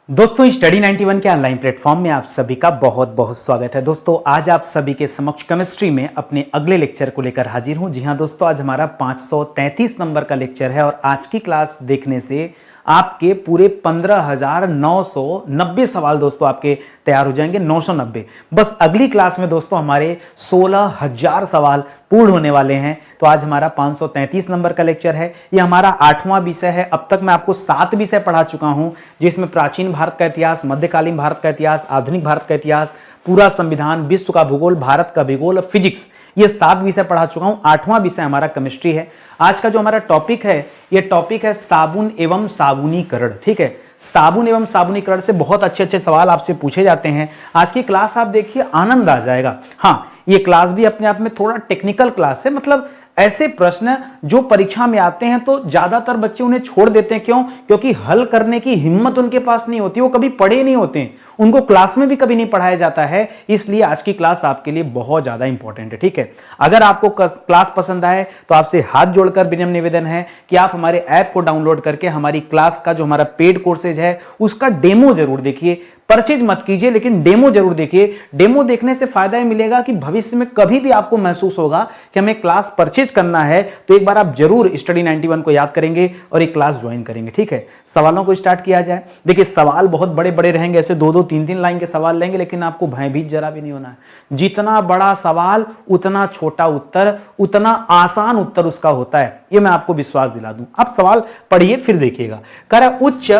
दोस्तों स्टडी 91 के online platform में आप सभी का बहुत बहुत स्वागत है। दोस्तों आज आप सभी के समक्ष केमिस्ट्री में अपने अगले लेक्चर को लेकर हाजिर हूं। जी हां दोस्तों, आज हमारा 533 नंबर का लेक्चर है और आज की क्लास देखने से आपके पूरे 15,990 सवाल दोस्तों आपके तैयार हो जाएंगे। 990 बस अगली क्लास में दोस्तों हमारे 16,000 सवाल पूर्ण होने वाले हैं। तो आज हमारा 533 नंबर का लेक्चर है। ये हमारा 8वां विषय है। अब तक मैं आपको 7 विषय पढ़ा चुका हूं, जिसमें प्राचीन भारत का इतिहास, मध्यकालीन भारत का इतिहास, आधुनिक भारत का इतिहास, पूरा संविधान, विश्व का भूगोल, भारत का भूगोल और फिजिक्स, ये 7 विषय पढ़ा चुका हूं। 8वां विषय हमारा केमिस्ट्री है। आज का जो हमारा टॉपिक है, ये टॉपिक है साबुन एवं साबुनीकरण। ठीक है, साबुन एवं साबुनीकरण से बहुत अच्छे अच्छे सवाल आपसे पूछे जाते हैं। आज की क्लास आप देखिए, आनंद आ जाएगा। हाँ, ये क्लास भी अपने आप में थोड़ा टेक्निकल क्लास है, मतलब ऐसे प्रश्न जो परीक्षा में आते हैं तो ज्यादातर बच्चे उन्हें छोड़ देते हैं। क्यों? क्योंकि हल करने की हिम्मत उनके पास नहीं होती, वो कभी पढ़े नहीं होते हैं, उनको क्लास में भी कभी नहीं पढ़ाया जाता है। इसलिए आज की क्लास आपके लिए बहुत ज्यादा इंपॉर्टेंट है। ठीक है, अगर आपको क्लास पसंद आए तो आपसे हाथ जोड़कर विनम्र निवेदन है कि आप हमारे ऐप को डाउनलोड करके हमारी क्लास का जो हमारा पेड कोर्सेज है उसका डेमो जरूर देखिए। परचेज मत कीजिए, लेकिन डेमो जरूर देखिए। डेमो देखने से फायदा ये मिलेगा कि भविष्य में कभी भी आपको महसूस होगा कि हमें क्लास परचेज करना है तो एक बार आप जरूर स्टडी 91 को याद करेंगे और एक क्लास ज्वाइन करेंगे। ठीक है, सवालों को स्टार्ट किया जाए। देखिए सवाल बहुत बड़े बड़े रहेंगे, ऐसे 2-2, 3-3 लाइन के सवाल लेंगे, लेकिन आपको भयभीत जरा भी नहीं होना है। जितना बड़ा सवाल उतना छोटा उत्तर, उतना आसान उत्तर उसका होता है, ये मैं आपको विश्वास दिला दूं। आप सवाल पढ़िए फिर देखिएगा। कह रहा उच्च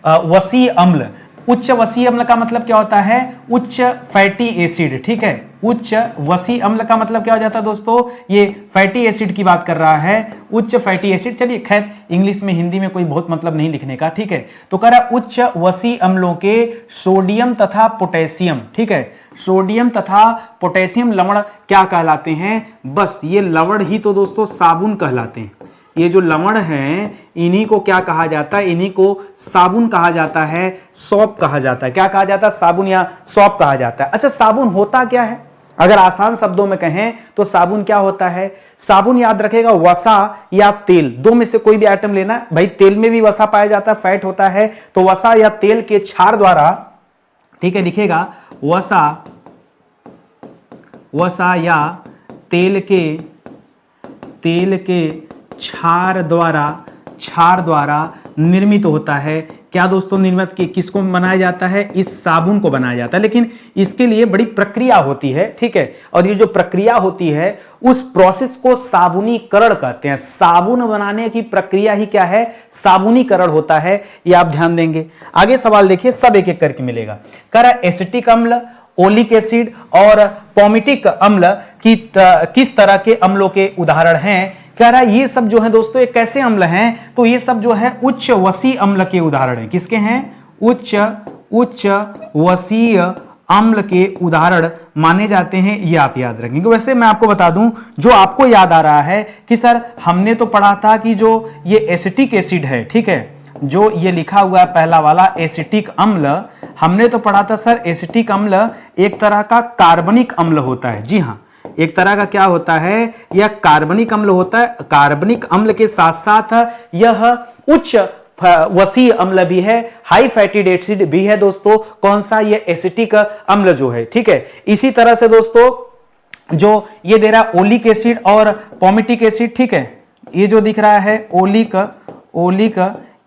वसीय अम्ल। उच्च वसीय अम्ल का मतलब क्या होता है? उच्च फैटी एसिड। ठीक है, उच्च वसीय अम्ल का मतलब क्या हो जाता है दोस्तों? ये फैटी एसिड की बात कर रहा है, उच्च फैटी एसिड। चलिए खैर, इंग्लिश में हिंदी में कोई बहुत मतलब नहीं लिखने का। ठीक है, तो कह रहा उच्च वसीय अम्लों के सोडियम तथा पोटेशियम। ठीक है, सोडियम तथा पोटेशियम लवण क्या कहलाते हैं? बस ये लवण ही तो दोस्तों साबुन कहलाते हैं। ये जो लवण हैं इन्हीं को क्या कहा जाता है? इन्हीं को साबुन कहा जाता है, सौंप कहा जाता है। क्या कहा जाता है? साबुन या सौंप कहा जाता है। अच्छा, साबुन होता क्या है? अगर आसान शब्दों में कहें तो साबुन क्या होता है? साबुन याद रखेगा वसा या तेल, दो में से कोई भी आइटम लेना। भाई तेल में भी वसा पाया जाता है, फैट होता है, तो वसा या तेल के क्षार द्वारा, ठीक है, लिखेगा वसा या तेल के क्षार द्वारा निर्मित होता है। क्या दोस्तों निर्मित किसको बनाया जाता है? इस साबुन को बनाया जाता है, लेकिन इसके लिए बड़ी प्रक्रिया होती है। ठीक है, और ये जो प्रक्रिया होती है उस प्रोसेस को साबुनीकरण कहते हैं। साबुन बनाने की प्रक्रिया ही क्या है? साबुनीकरण होता है। ये आप ध्यान देंगे। आगे सवाल देखिए, सब एक एक करके मिलेगा। कह रहा एसिटिक अम्ल, ओलिक एसिड और पॉमिटिक अम्ल किस तरह के अम्लों के उदाहरण हैं? कह रहा है ये सब जो है दोस्तों ये कैसे अम्ल हैं? तो ये सब जो है उच्च वसीय अम्ल के उदाहरण हैं। किसके हैं? उच्च वसीय अम्ल के उदाहरण माने जाते हैं। ये आप याद रखेंगे। वैसे मैं आपको बता दूं, जो आपको याद आ रहा है कि सर हमने तो पढ़ा था कि जो ये एसिटिक एसिड है, ठीक है, जो ये लिखा हुआ है पहला वाला एसिटिक अम्ल, हमने तो पढ़ा था सर एसिटिक अम्ल एक तरह का कार्बनिक अम्ल होता है। जी हाँ, एक तरह का क्या होता है? यह कार्बनिक अम्ल होता है। कार्बनिक अम्ल के साथ साथ यह उच्च वसीय अम्ल भी है, हाई फैटी एसिड भी है दोस्तों। कौन सा? ये एसिटिक अम्ल जो है। ठीक है, इसी तरह से दोस्तों जो ये दे रहा है ओलिक एसिड और पॉमिटिक एसिड। ठीक है, ये जो दिख रहा है ओलिक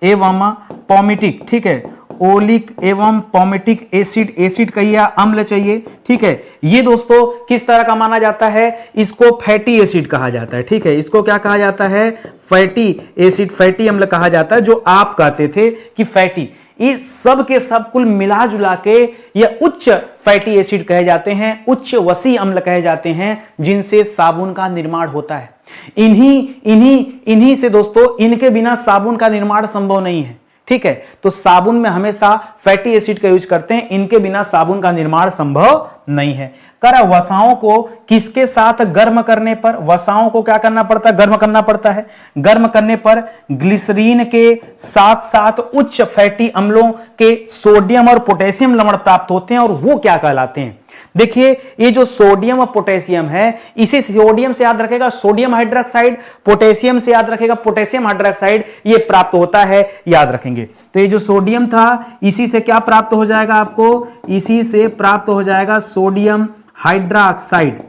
एवं पॉमिटिक। ठीक है, ओलिक एवं पॉमिटिक एसिड कहिए, अम्ल चाहिए। ठीक है, ये दोस्तों किस तरह का माना जाता है? इसको फैटी एसिड कहा जाता है। ठीक है, इसको क्या कहा जाता है? फैटी एसिड, फैटी अम्ल कहा जाता है। जो आप कहते थे कि फैटी, ये सब के सब कुल मिला जुला के ये उच्च फैटी एसिड कहे जाते हैं, उच्च वसीय अम्ल कहे जाते हैं, जिनसे साबुन का निर्माण होता है। इन्हीं से दोस्तों, इनके बिना साबुन का निर्माण संभव नहीं है। ठीक है, तो साबुन में हमेशा फैटी एसिड का यूज करते हैं, इनके बिना साबुन का निर्माण संभव नहीं है। कर वसाओं को किसके साथ गर्म करने पर, वसाओं को क्या करना पड़ता है, गर्म करना पड़ता है। गर्म करने पर ग्लिसरीन के साथ साथ उच्च फैटी अम्लों के सोडियम और पोटेशियम लवण प्राप्त होते हैं, और वो क्या कहलाते हैं। देखिए ये जो सोडियम और पोटेशियम है, इसी सोडियम से याद रखेगा सोडियम हाइड्रोक्साइड, पोटेशियम से याद रखेगा पोटेशियम हाइड्रोक्साइड, ये प्राप्त होता है, याद रखेंगे। तो ये जो सोडियम था, इसी से क्या प्राप्त हो जाएगा आपको, इसी से प्राप्त हो जाएगा सोडियम हाइड्रोक्साइड,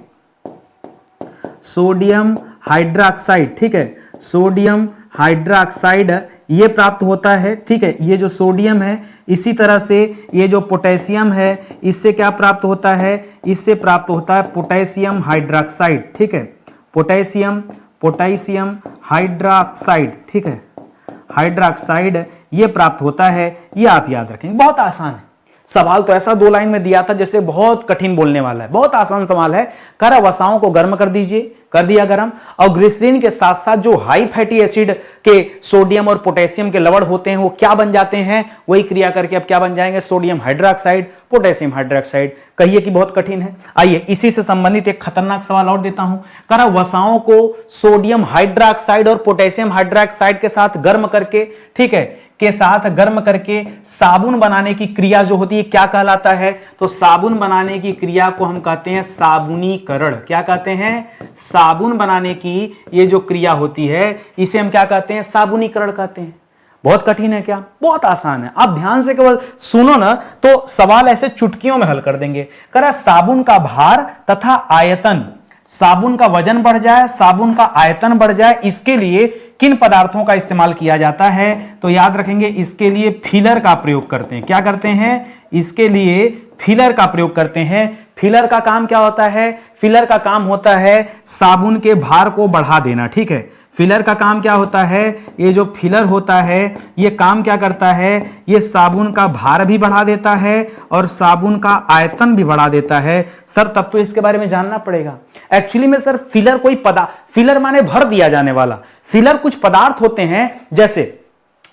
सोडियम हाइड्रोक्साइड, ठीक है, सोडियम हाइड्रोक्साइड ये प्राप्त होता है, ठीक है। ये जो सोडियम है, इसी तरह से ये जो पोटेशियम है, इससे क्या प्राप्त होता है, इससे प्राप्त होता है पोटेशियम हाइड्रोक्साइड, ठीक है, पोटेशियम हाइड्रोक्साइड, ठीक है, हाइड्रोक्साइड ये प्राप्त होता है। ये आप याद रखेंगे, बहुत आसान है। सवाल तो ऐसा 2 लाइन में दिया था जैसे बहुत कठिन बोलने वाला है, बहुत आसान सवाल है। कर वसाओं को गर्म कर दीजिए, कर दिया गर्म, और ग्लिसरीन के साथ साथ जो हाई फैटी एसिड के सोडियम और पोटेशियम के लवण होते हैं वो क्या बन जाते हैं, वही क्रिया करके अब क्या बन जाएंगे, सोडियम हाइड्रोक्साइड, पोटेशियम हाइड्रोक्साइड। कहिए कि बहुत कठिन है। आइए इसी से संबंधित एक खतरनाक सवाल और देता हूं। कर वसाओं को सोडियम हाइड्रोक्साइड और पोटेशियम हाइड्रोक्साइड के साथ गर्म करके, ठीक है, के साथ गर्म करके साबुन बनाने की क्रिया जो होती है क्या कहलाता है, तो साबुन बनाने की क्रिया को हम कहते हैं साबुनीकरण। क्या कहते हैं, साबुन बनाने की ये जो क्रिया होती है इसे हम क्या कहते हैं, साबुनीकरण कहते हैं। बहुत कठिन है क्या, बहुत आसान है। आप ध्यान से केवल सुनो ना तो सवाल ऐसे चुटकियों में हल कर देंगे। करा साबुन का भार तथा आयतन, साबुन का वजन बढ़ जाए, साबुन का आयतन बढ़ जाए, इसके लिए किन पदार्थों का इस्तेमाल किया जाता है, तो याद रखेंगे इसके लिए फिलर का प्रयोग करते हैं। क्या करते हैं, इसके लिए फिलर का प्रयोग करते हैं। फिलर का काम क्या होता है, फिलर का काम होता है साबुन के भार को बढ़ा देना, ठीक है। फिलर का काम क्या होता है, ये जो फिलर होता है ये काम क्या करता है, ये साबुन का भार भी बढ़ा देता है और साबुन का आयतन भी बढ़ा देता है। सर तब तो इसके बारे में जानना पड़ेगा। एक्चुअली में सर फिलर कोई फिलर माने भर दिया जाने वाला, फिलर कुछ पदार्थ होते हैं। जैसे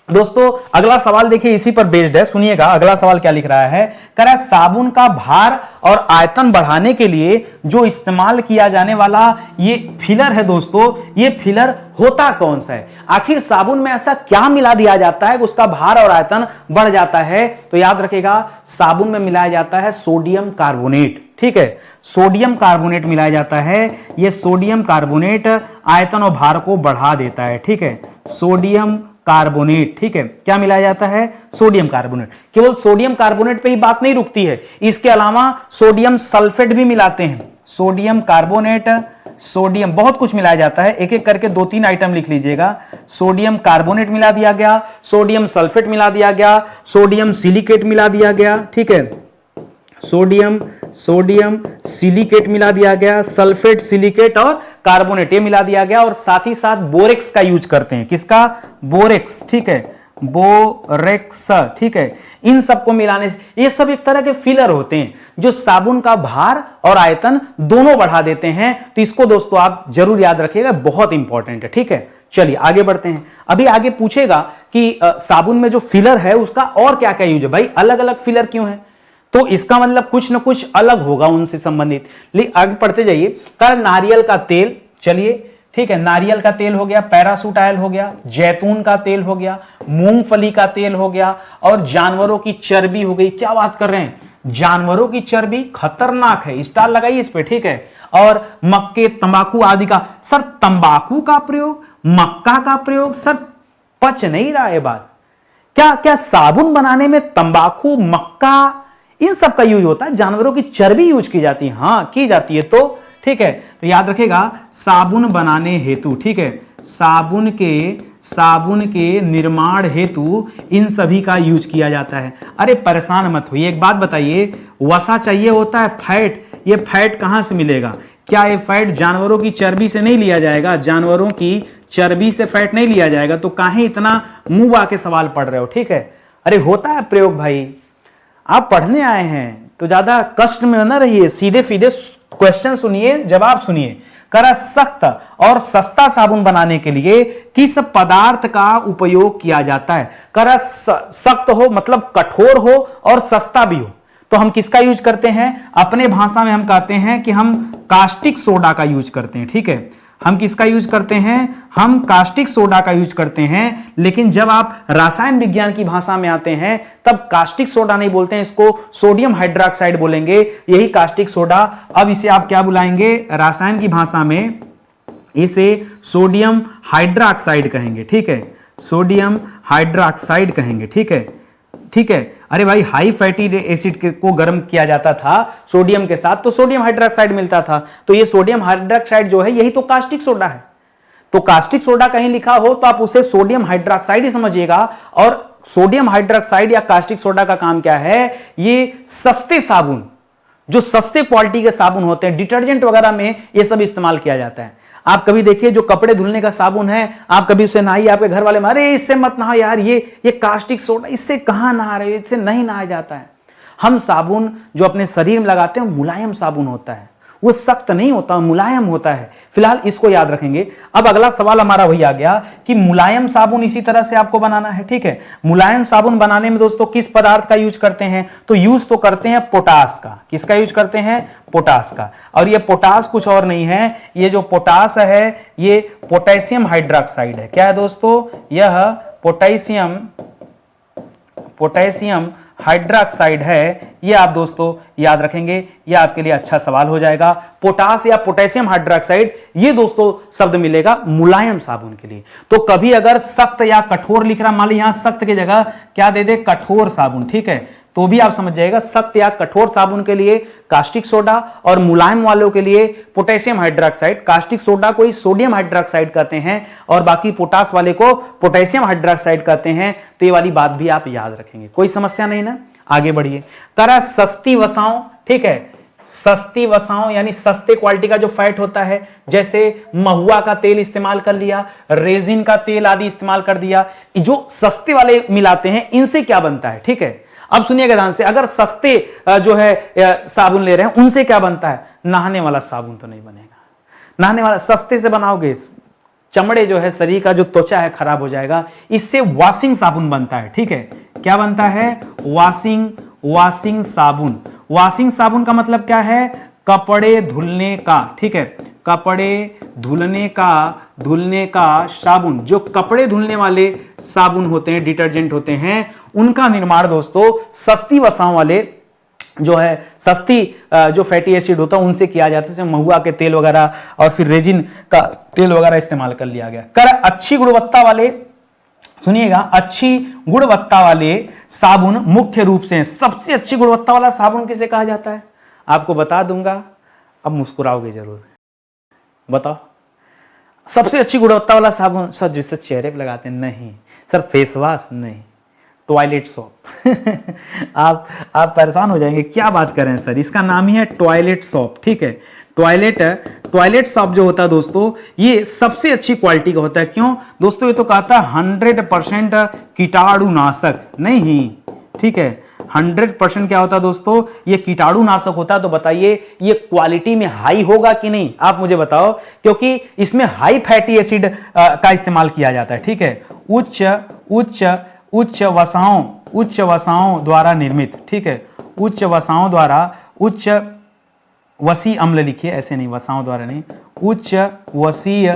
दोस्तों अगला सवाल देखिए इसी पर बेस्ड है, सुनिएगा अगला सवाल क्या लिख रहा है। कह रहा है साबुन का भार और आयतन बढ़ाने के लिए जो इस्तेमाल किया जाने वाला ये फिलर है दोस्तों, ये फिलर होता कौन सा है, आखिर साबुन में ऐसा क्या मिला दिया जाता है कि उसका भार और आयतन बढ़ जाता है, तो याद रखिएगा साबुन में मिलाया जाता है सोडियम कार्बोनेट, ठीक है, सोडियम कार्बोनेट मिलाया जाता है। ये सोडियम कार्बोनेट आयतन और भार को बढ़ा देता है, ठीक है, सोडियम कार्बोनेट, ठीक है, क्या मिलाया जाता है, सोडियम कार्बोनेट। केवल सोडियम कार्बोनेट पे ही बात नहीं रुकती है, इसके अलावा सोडियम सल्फेट भी मिलाते हैं, सोडियम कार्बोनेट, सोडियम बहुत कुछ मिलाया जाता है। एक एक करके 2-3 आइटम लिख लीजिएगा। सोडियम कार्बोनेट मिला दिया गया, सोडियम सल्फेट मिला दिया गया, सोडियम सिलिकेट मिला दिया गया, ठीक है, सोडियम सिलिकेट मिला दिया गया, सल्फेट, सिलिकेट और कार्बोनेट ये मिला दिया गया, और साथ ही साथ बोरेक्स का यूज करते हैं। किसका, बोरेक्स, ठीक है, बोरेक्स, ठीक है। इन सबको मिलाने से ये सब एक तरह के फिलर होते हैं जो साबुन का भार और आयतन दोनों बढ़ा देते हैं। तो इसको दोस्तों आप जरूर याद रखिएगा, बहुत इंपॉर्टेंट है, ठीक है। चलिए आगे बढ़ते हैं। अभी आगे पूछेगा कि साबुन में जो फिलर है उसका और क्या क्या यूज है, भाई अलग अलग फिलर क्यों है, तो इसका मतलब कुछ ना कुछ अलग होगा उनसे संबंधित। लेकिन आगे पढ़ते जाइए। कर नारियल का तेल, चलिए ठीक है, नारियल का तेल हो गया, पैरासूट ऑयल हो गया, जैतून का तेल हो गया, मूंगफली का तेल हो गया, और जानवरों की चर्बी हो गई। क्या बात कर रहे हैं, जानवरों की चर्बी खतरनाक है, स्टार लगाइए इस पे, ठीक है। और मक्के, तंबाकू आदि का। सर तंबाकू का प्रयोग, मक्का का प्रयोग, सर पच नहीं रहा है बात। क्या क्या साबुन बनाने में तंबाकू, मक्का इन सब का यूज होता है, जानवरों की चर्बी यूज की जाती है, हाँ की जाती है, तो ठीक है। तो याद रखेगा साबुन बनाने हेतु, ठीक है, साबुन के निर्माण हेतु इन सभी का यूज किया जाता है। अरे परेशान मत होइए, एक बात बताइए, वसा चाहिए होता है फैट, ये फैट कहां से मिलेगा, क्या ये फैट जानवरों की चर्बी से नहीं लिया जाएगा, जानवरों की चर्बी से फैट नहीं लिया जाएगा, तो काहे इतना मुंह आके सवाल पढ़ रहे हो, ठीक है। अरे होता है प्रयोग भाई, आप पढ़ने आए हैं तो ज्यादा कष्ट में न रहिए, सीधे सीधे क्वेश्चन सुनिए, जवाब सुनिए। करा सख्त और सस्ता साबुन बनाने के लिए किस पदार्थ का उपयोग किया जाता है। करा सख्त हो मतलब कठोर हो और सस्ता भी हो, तो हम किसका यूज करते हैं? अपने भाषा में हम कहते हैं कि हम कास्टिक सोडा का यूज करते हैं, ठीक है। हम किसका यूज करते हैं? हम कास्टिक सोडा का यूज करते हैं। लेकिन जब आप रसायन विज्ञान की भाषा में आते हैं तब कास्टिक सोडा नहीं बोलते हैं, इसको सोडियम हाइड्रोक्साइड बोलेंगे, यही कास्टिक सोडा। अब इसे आप क्या बुलाएंगे? रसायन की भाषा में इसे सोडियम हाइड्रोक्साइड कहेंगे, ठीक है। सोडियम हाइड्रोक्साइड कहेंगे, ठीक है, ठीक है। अरे भाई, हाई फैटी एसिड को गर्म किया जाता था सोडियम के साथ तो सोडियम हाइड्रोक्साइड मिलता था। तो ये सोडियम हाइड्रोक्साइड जो है यही तो कास्टिक सोडा है। तो कास्टिक सोडा कहीं लिखा हो तो आप उसे सोडियम हाइड्रोक्साइड ही समझिएगा। और सोडियम हाइड्रोक्साइड या कास्टिक सोडा का काम क्या है? ये सस्ते साबुन, जो सस्ते क्वालिटी के साबुन होते हैं, डिटर्जेंट वगैरह में ये सब इस्तेमाल किया जाता है। आप कभी देखिए जो कपड़े धुलने का साबुन है, आप कभी उसे नहाइए, आपके घर वाले अरे इससे मत नहा यार, ये कास्टिक सोडा, इससे कहां नहा रहे, इससे नहीं नहाया जाता है। हम साबुन जो अपने शरीर में लगाते हैं मुलायम साबुन होता है, वो सख्त नहीं होता, मुलायम होता है। फिलहाल इसको याद रखेंगे। अब अगला सवाल हमारा वही आ गया कि मुलायम साबुन इसी तरह से आपको बनाना है, ठीक है। मुलायम साबुन बनाने में दोस्तों किस पदार्थ का यूज करते हैं? तो यूज तो करते हैं पोटास का। किसका यूज करते हैं? पोटास का। और ये पोटास कुछ और नहीं है, ये जो पोटास है ये पोटेशियम हाइड्रोक्साइड है। क्या है दोस्तों? यह पोटेशियम हाइड्रोक्साइड है। ये आप दोस्तों याद रखेंगे, ये आपके लिए अच्छा सवाल हो जाएगा। पोटास या पोटेशियम हाइड्रोक्साइड, ये दोस्तों शब्द मिलेगा मुलायम साबुन के लिए। तो कभी अगर सख्त या कठोर लिख रहा, मान ली यहां सख्त की जगह क्या दे दे? कठोर साबुन, ठीक है, तो भी आप समझ जाएगा सख्त या कठोर साबुन के लिए कास्टिक सोडा और मुलायम वालों के लिए पोटेशियम हाइड्रोक्साइड। कास्टिक सोडा को ही सोडियम हाइड्रोक्साइड कहते हैं और बाकी पोटास वाले को पोटेशियम हाइड्रोक्साइड कहते हैं। तो ये वाली बात भी आप याद रखेंगे, कोई समस्या नहीं ना। आगे बढ़िए। करा सस्ती वसाओं, ठीक है, सस्ती वसाओं यानी सस्ते क्वालिटी का जो फैट होता है, जैसे महुआ का तेल इस्तेमाल कर लिया, रेजिन का तेल आदि इस्तेमाल कर दिया, जो सस्ते वाले मिलाते हैं, इनसे क्या बनता है? ठीक है, अब सुनिएगा ध्यान से। अगर सस्ते जो है साबुन ले रहे हैं, उनसे क्या बनता है? नहाने वाला साबुन तो नहीं बनेगा। नहाने वाला सस्ते से बनाओगे, चमड़े जो है शरीर का जो त्वचा है खराब हो जाएगा। इससे वॉशिंग साबुन बनता है, ठीक है। क्या बनता है? वॉशिंग साबुन। वॉशिंग साबुन का मतलब क्या है? कपड़े धुलने का, ठीक है, कपड़े धुलने का साबुन। जो कपड़े धुलने वाले साबुन होते हैं, डिटर्जेंट होते हैं, उनका निर्माण दोस्तों सस्ती वसाओं वाले जो है, सस्ती जो फैटी एसिड होता है उनसे किया जाता है, जैसे महुआ के तेल वगैरह और फिर रेजिन का तेल वगैरह इस्तेमाल कर लिया गया। कर अच्छी गुणवत्ता वाले, सुनिएगा, अच्छी गुणवत्ता वाले साबुन मुख्य रूप से, सबसे अच्छी गुणवत्ता वाला साबुन किसे कहा जाता है? आपको बता दूंगा, अब मुस्कुराओगे जरूर। बताओ, सबसे अच्छी गुणवत्ता वाला साबुन सर जिससे चेहरे पे लगाते हैं? नहीं सर, फेस वॉश नहीं, टॉयलेट सॉप। आप परेशान हो जाएंगे, क्या बात कर रहे हैं सर, इसका नाम ही है टॉयलेट सॉप, ठीक है। टॉयलेट सॉप जो होता है दोस्तों, ये सबसे अच्छी क्वालिटी का होता है। क्यों दोस्तों? ये तो कहता है 100% कीटाणुनाशक नहीं, ठीक है। 100% क्या होता है दोस्तों? ये कीटाणुनाशक होता है। तो बताइए ये क्वालिटी में हाई होगा कि नहीं? आप मुझे बताओ, क्योंकि इसमें हाई फैटी एसिड का इस्तेमाल किया जाता है, ठीक है। उच्च वसाओं द्वारा निर्मित, ठीक है, उच्च वसाओं द्वारा, उच्च वसी अम्ल लिखिए, ऐसे नहीं, वसाओं द्वारा नहीं, उच्च वसीय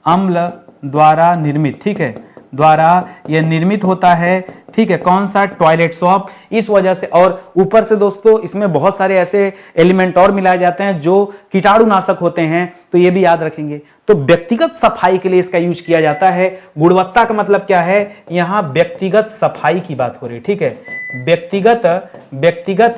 अम्ल द्वारा निर्मित, ठीक है, द्वारा यह निर्मित होता है, ठीक है। कौन सा? Toilet shop. इस वजह से, और ऊपर से दोस्तों इसमें बहुत सारे ऐसे एलिमेंट और मिलाए जाते हैं जो कीटाणुनाशक होते हैं, तो ये भी याद रखेंगे। तो व्यक्तिगत सफाई के लिए इसका यूज किया जाता है। गुणवत्ता का मतलब क्या है? यहां व्यक्तिगत सफाई की बात हो रही है, ठीक है। व्यक्तिगत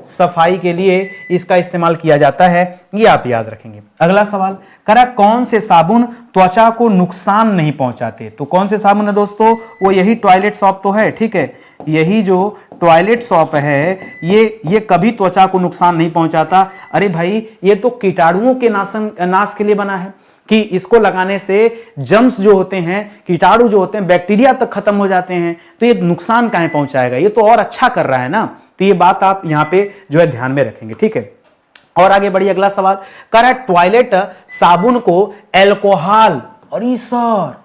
सफाई के लिए इसका इस्तेमाल किया जाता है, ये आप याद रखेंगे। अगला सवाल करा, कौन से साबुन त्वचा को नुकसान नहीं पहुंचाते? तो कौन से साबुन है दोस्तों? वो यही टॉयलेट सॉप तो है, ठीक है। यही जो टॉयलेट सॉप है, ये कभी त्वचा को नुकसान नहीं पहुंचाता। अरे भाई, ये तो कीटाणुओं के नाश के लिए बना है कि इसको लगाने से जर्म्स जो होते हैं, कीटाणु जो होते हैं, बैक्टीरिया तक खत्म हो जाते हैं। तो ये नुकसान काहे पहुंचाएगा? ये तो और अच्छा कर रहा है ना। तो ये बात आप यहां पे जो है ध्यान में रखेंगे, ठीक है। और आगे बढ़िए, अगला सवाल कर रहा है, टॉयलेट साबुन को अल्कोहल, और सर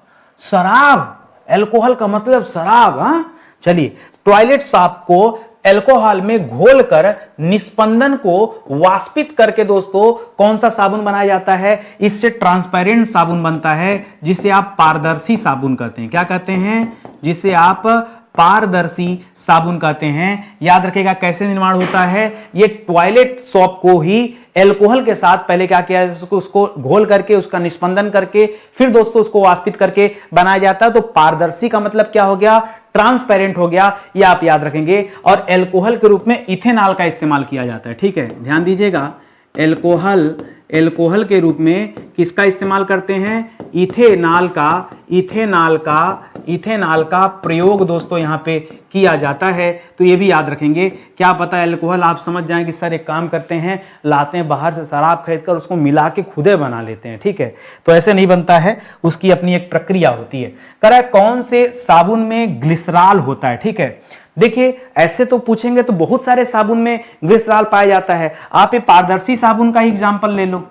शराब, अल्कोहल का मतलब शराब, हाँ, चलिए, टॉयलेट साबुन को अल्कोहल में घोलकर निस्पंदन को वाष्पित करके दोस्तों कौन सा साबुन बनाया जाता है? इससे ट्रांसपेरेंट साबुन बनता है, जिसे आप पारदर्शी साबुन कहते हैं। क्या कहते हैं? जिसे आप पारदर्शी साबुन कहते हैं। याद रखिएगा कैसे निर्माण होता है। ये टॉयलेट सोप को ही अल्कोहल के साथ पहले क्या किया, उसको घोल करके उसका निस्पंदन करके फिर दोस्तों उसको वाष्पित करके बनाया जाता है। तो पारदर्शी का मतलब क्या हो गया? ट्रांसपेरेंट हो गया, ये आप याद रखेंगे। और अल्कोहल के रूप में इथेनॉल का इस्तेमाल किया जाता है। ठीक है, ध्यान दीजिएगा। अल्कोहल के रूप में किसका इस्तेमाल करते हैं? इथेनॉल का प्रयोग दोस्तों यहां पे किया जाता है। तो ये भी याद रखेंगे। क्या पता है अल्कोहल आप समझ जाएं कि सर एक काम करते हैं, लाते हैं बाहर से शराब खरीदकर उसको मिला के खुदे बना लेते हैं। ठीक है, तो ऐसे नहीं बनता है, उसकी अपनी एक प्रक्रिया होती है। कह रहा है कौन से साबुन में ग्लिसरॉल होता है? ठीक है, देखिए ऐसे तो पूछेंगे तो बहुत सारे साबुन में ग्लिसरॉल पाया जाता है। आप ये पारदर्शी साबुन का ही एग्जांपल ले लो।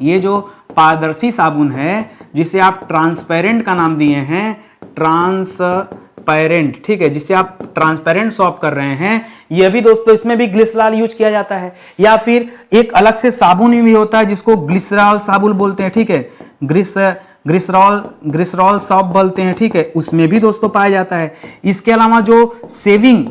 ये जो पारदर्शी साबुन है जिसे आप ट्रांसपेरेंट का नाम दिए हैं, ट्रांसपेरेंट, ठीक है, जिसे आप ट्रांसपेरेंट सॉप कर रहे हैं, ये भी दोस्तों इसमें भी ग्लिसरॉल यूज किया जाता है। या फिर एक अलग से साबुन भी होता है जिसको ग्लिसरॉल साबुन बोलते हैं। ठीक है, ग्लिसरॉल सॉप बोलते हैं। ठीक है, उसमें भी दोस्तों पाया जाता है। इसके अलावा जो सेविंग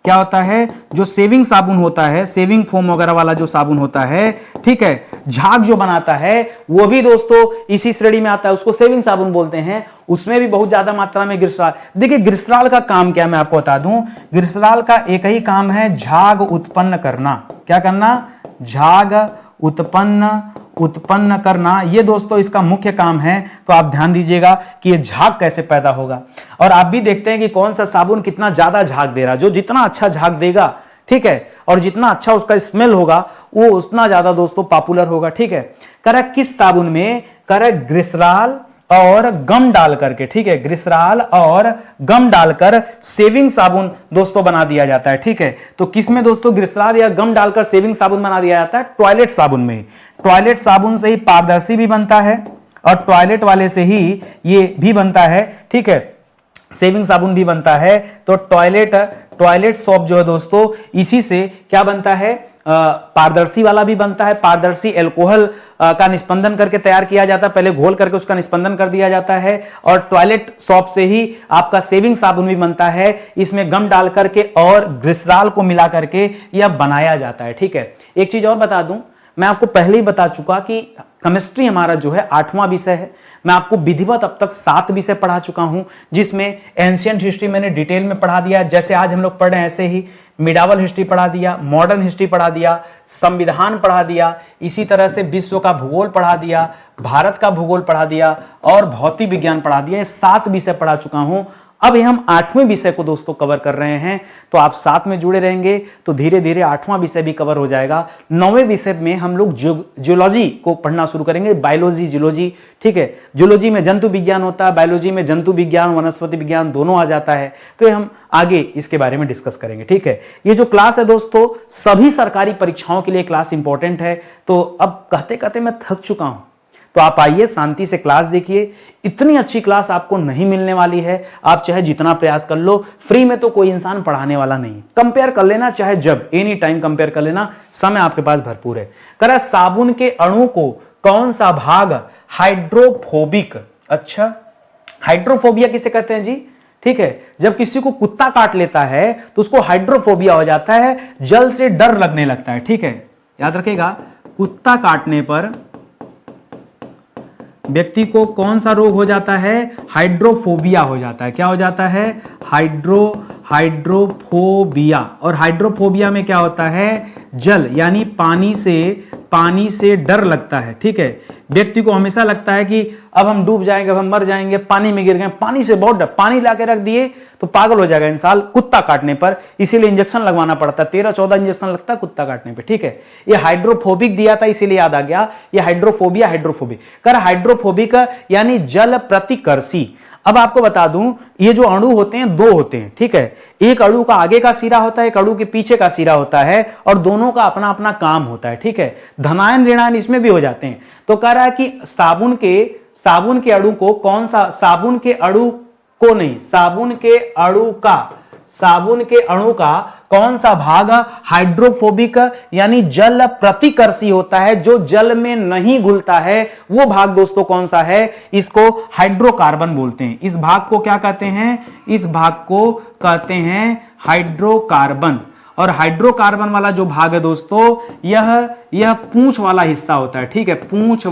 क्या होता है, जो सेविंग साबुन होता है, सेविंग फोम वगैरह वाला जो साबुन होता है, ठीक है, झाग जो बनाता है वो भी दोस्तों इसी श्रेणी में आता है, उसको सेविंग साबुन बोलते हैं। उसमें भी बहुत ज्यादा मात्रा में ग्लिसरॉल। देखिए ग्लिसरॉल का काम क्या, मैं आपको बता दूं, ग्लिसरॉल का एक ही काम है, झाग उत्पन्न करना। क्या करना? झाग उत्पन्न करना, ये दोस्तों इसका मुख्य काम है। तो आप ध्यान दीजिएगा कि ये झाग कैसे पैदा होगा। और आप भी देखते हैं कि कौन सा साबुन कितना ज्यादा झाग दे रहा है। जो जितना अच्छा झाग देगा, ठीक है, और जितना अच्छा उसका स्मेल होगा वो उतना ज्यादा दोस्तों पॉपुलर होगा। ठीक है, करें किस साबुन में? करें ग्लिसरॉल और गम डाल करके। ठीक है, ग्लिसरॉल और गम डालकर सेविंग साबुन दोस्तों बना दिया जाता है। ठीक है, तो किसमें दोस्तों ग्लिसरॉल या गम डालकर सेविंग साबुन बना दिया जाता है? टॉयलेट साबुन में। टॉयलेट साबुन से ही पारदर्शी भी बनता है और टॉयलेट वाले से ही ये भी बनता है। ठीक है, सेविंग साबुन भी बनता है। तो टॉयलेट सोप जो है दोस्तों इसी से क्या बनता है? पारदर्शी वाला भी बनता है। पारदर्शी अल्कोहल का निस्पंदन करके तैयार किया जाता है, पहले घोल करके उसका निस्पंदन कर दिया जाता है। और टॉयलेट सोप से ही आपका सेविंग साबुन भी बनता है, इसमें गम डाल करके और ग्लिसरॉल को मिला करके यह बनाया जाता है। ठीक है, एक चीज और बता दूं, मैं आपको पहले ही बता चुका कि केमिस्ट्री हमारा जो है 8वां विषय है। मैं आपको विधिवत अब तक 7 विषय पढ़ा चुका हूं, जिसमें एंशिएंट हिस्ट्री मैंने डिटेल में पढ़ा दिया, जैसे आज हम लोग पढ़ रहे हैं ऐसे ही मिडावल हिस्ट्री पढ़ा दिया, मॉडर्न हिस्ट्री पढ़ा दिया, संविधान पढ़ा दिया, इसी तरह से विश्व का भूगोल पढ़ा दिया, भारत का भूगोल पढ़ा दिया और भौतिक विज्ञान पढ़ा दिया। ये 7 विषय पढ़ा चुका हूं। अब हम 8वें विषय को दोस्तों कवर कर रहे हैं, तो आप साथ में जुड़े रहेंगे तो धीरे धीरे 8वां विषय भी कवर हो जाएगा। 9वें विषय में हम लोग जियोलॉजी को पढ़ना शुरू करेंगे, बायोलॉजी, जियोलॉजी। ठीक है, जियोलॉजी में जंतु विज्ञान होता है, बायोलॉजी में जंतु विज्ञान, वनस्पति विज्ञान दोनों आ जाता है। तो हम आगे इसके बारे में डिस्कस करेंगे। ठीक है, ये जो क्लास है दोस्तों सभी सरकारी परीक्षाओं के लिए क्लास इंपॉर्टेंट है। तो अब कहते कहते मैं थक चुका हूं, तो आप आइए शांति से क्लास देखिए। इतनी अच्छी क्लास आपको नहीं मिलने वाली है, आप चाहे जितना प्रयास कर लो, फ्री में तो कोई इंसान पढ़ाने वाला नहीं। कंपेयर कर लेना, चाहे जब एनी टाइम कंपेयर कर लेना, समय आपके पास भरपूर है। कह रहा साबुन के अणु को कौन सा भाग हाइड्रोफोबिक? अच्छा, हाइड्रोफोबिया किसे कहते हैं जी? ठीक है, जब किसी को कुत्ता काट लेता है तो उसको हाइड्रोफोबिया हो जाता है, जल से डर लगने लगता है। ठीक है, याद रखेगा, कुत्ता काटने पर व्यक्ति को कौन सा रोग हो जाता है? हाइड्रोफोबिया हो जाता है। क्या हो जाता है? हाइड्रोफोबिया। और हाइड्रोफोबिया में क्या होता है? जल यानी पानी से डर लगता है। ठीक है, व्यक्ति को हमेशा लगता है कि अब हम डूब जाएंगे, अब हम मर जाएंगे, पानी में गिर गए, पानी से बहुत डर, पानी लाके रख दिए तो पागल हो जाएगा इंसान कुत्ता काटने पर, इसीलिए इंजेक्शन लगवाना पड़ता है। 13-14 इंजेक्शन लगता है कुत्ता काटने पे। ठीक है, ये हाइड्रोफोबिक दिया था इसीलिए याद आ गया, ये हाइड्रोफोबिया, हाइड्रोफोबिक। कर हाइड्रोफोबिक यानी जल प्रतिकर्षी। अब आपको बता दूं, ये जो अणु होते हैं 2 होते हैं। ठीक है, एक अणु का आगे का सिरा होता है, एक अणु के पीछे का सिरा होता है, और दोनों का अपना अपना काम होता है। ठीक है, धनायन ऋणायन इसमें भी हो जाते हैं। तो कह रहा है कि साबुन के अणु को कौन सा, साबुन के अणु को नहीं, साबुन के अणु का साबुन के अणु का कौन सा भाग हाइड्रोफोबिक यानी जल प्रतिकर्षी होता है, जो जल में नहीं घुलता है, वो भाग दोस्तों कौन सा है? इसको हाइड्रोकार्बन बोलते हैं। इस भाग को क्या कहते हैं? इस भाग को कहते हैं हाइड्रोकार्बन। और हाइड्रोकार्बन वाला जो भाग है दोस्तों, यह पूंछ वाला हिस्सा होता है। ठीक है, पूंछ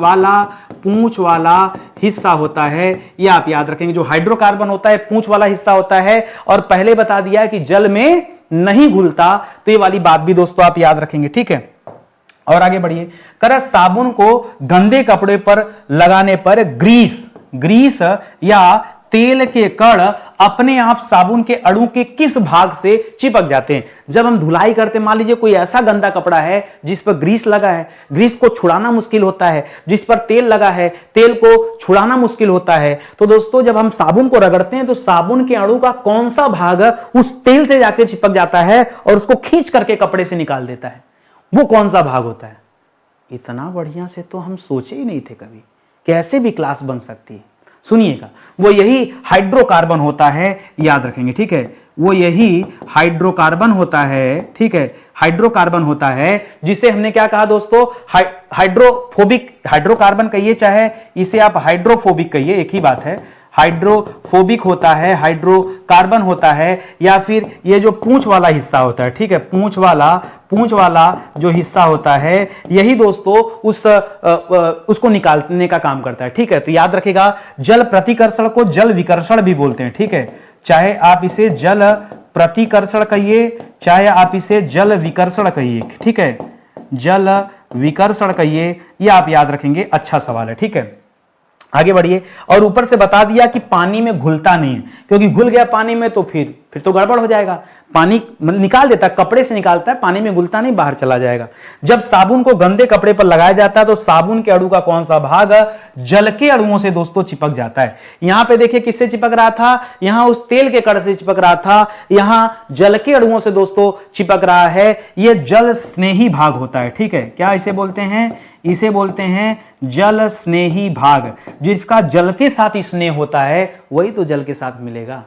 वाला हिस्सा होता है, यह आप याद रखेंगे। जो हाइड्रोकार्बन होता है पूंछ वाला हिस्सा होता है, और पहले बता दिया कि जल में नहीं घुलता, तो ये वाली बात भी दोस्तों आप याद रखेंगे। ठीक है, और आगे बढ़िए। कर साबुन को गंदे कपड़े पर लगाने पर ग्रीस या तेल के कण अपने आप साबुन के अणु के किस भाग से चिपक जाते हैं? जब हम धुलाई करते, मान लीजिए कोई ऐसा गंदा कपड़ा है जिस पर ग्रीस लगा है, ग्रीस को छुड़ाना मुश्किल होता है, जिस पर तेल लगा है, तेल को छुड़ाना मुश्किल होता है, तो दोस्तों जब हम साबुन को रगड़ते हैं तो साबुन के अणु का कौन सा भाग उस तेल से जाके चिपक जाता है और उसको खींच करके कपड़े से निकाल देता है? वो कौन सा भाग होता है? इतना बढ़िया से तो हम सोचे ही नहीं थे कभी कैसे भी क्लास बन सकती है। सुनिएगा, वो यही हाइड्रोकार्बन होता है, याद रखेंगे। ठीक है, वो यही हाइड्रोकार्बन होता है। ठीक है, हाइड्रोकार्बन होता है जिसे हमने क्या कहा दोस्तों? हाइड्रोफोबिक। हाइड्रोकार्बन कहिए चाहे इसे आप हाइड्रोफोबिक कहिए, एक ही बात है। हाइड्रोफोबिक होता है, हाइड्रोकार्बन होता है, या फिर ये जो पूंछ वाला हिस्सा होता है। ठीक है, पूंछ वाला जो हिस्सा होता है, यही दोस्तों उसको निकालने का काम करता है। ठीक है, तो याद रखिएगा, जल प्रतिकर्षण को जल विकर्षण भी बोलते हैं। ठीक है, चाहे आप इसे जल प्रतिकर्षण कहिए, चाहे आप इसे जल विकर्षण कहिए। ठीक है, जल विकर्षण कहिए, यह आप याद रखेंगे। अच्छा सवाल है। ठीक है, आगे बढ़िए। और ऊपर से बता दिया कि पानी में घुलता नहीं है, क्योंकि घुल गया पानी में तो फिर तो गड़बड़ हो जाएगा। पानी निकाल देता, कपड़े से निकालता है, पानी में घुलता नहीं, बाहर चला जाएगा। जब साबुन को गंदे कपड़े पर लगाया जाता है तो साबुन के अणु का कौन सा भाग जल के अणुओं से दोस्तों चिपक जाता है? यहां पे देखिए किससे चिपक रहा था? यहां उस तेल के कण से चिपक रहा था, यहां जल के अणुओं से दोस्तों चिपक रहा है। यह जल स्नेही भाग होता है। ठीक है, क्या इसे बोलते हैं? इसे बोलते हैं जल स्नेही भाग। जिसका जल के साथ स्नेह होता है वही तो जल के साथ मिलेगा।